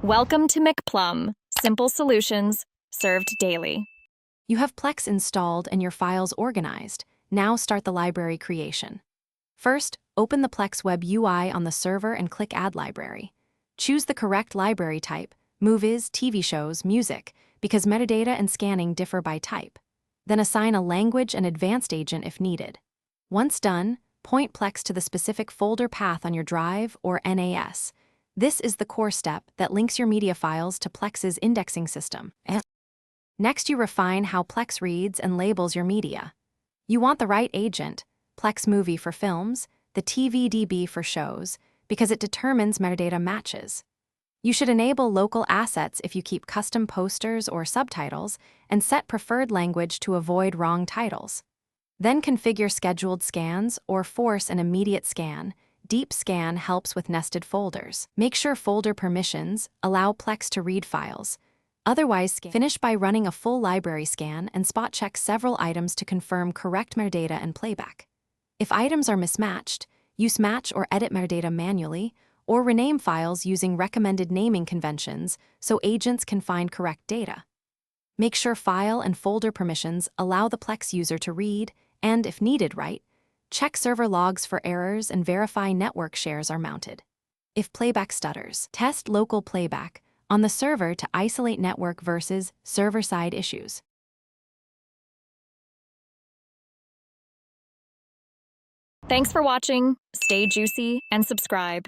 Welcome to McPlum, simple solutions served daily. You have Plex installed and your files organized. Now start the library creation. First, open the Plex web UI on the server and click Add Library. Choose the correct library type, movies, TV shows, music, because metadata and scanning differ by type. Then assign a language and advanced agent if needed. Once done, point Plex to the specific folder path on your drive or NAS. This is the core step that links your media files to Plex's indexing system. Next, you refine how Plex reads and labels your media. You want the right agent, Plex Movie for films, the TVDB for shows, because it determines metadata matches. You should enable local assets if you keep custom posters or subtitles, and set preferred language to avoid wrong titles. Then configure scheduled scans or force an immediate scan. Deep scan helps with nested folders. Make sure folder permissions allow Plex to read files. Otherwise, finish by running a full library scan and spot check several items to confirm correct metadata and playback. If items are mismatched, use match or edit metadata manually, or rename files using recommended naming conventions so agents can find correct data. Make sure file and folder permissions allow the Plex user to read, and if needed, write. Check server logs for errors and verify network shares are mounted. If playback stutters, test local playback on the server to isolate network versus server-side issues. Thanks for watching. Stay juicy and subscribe.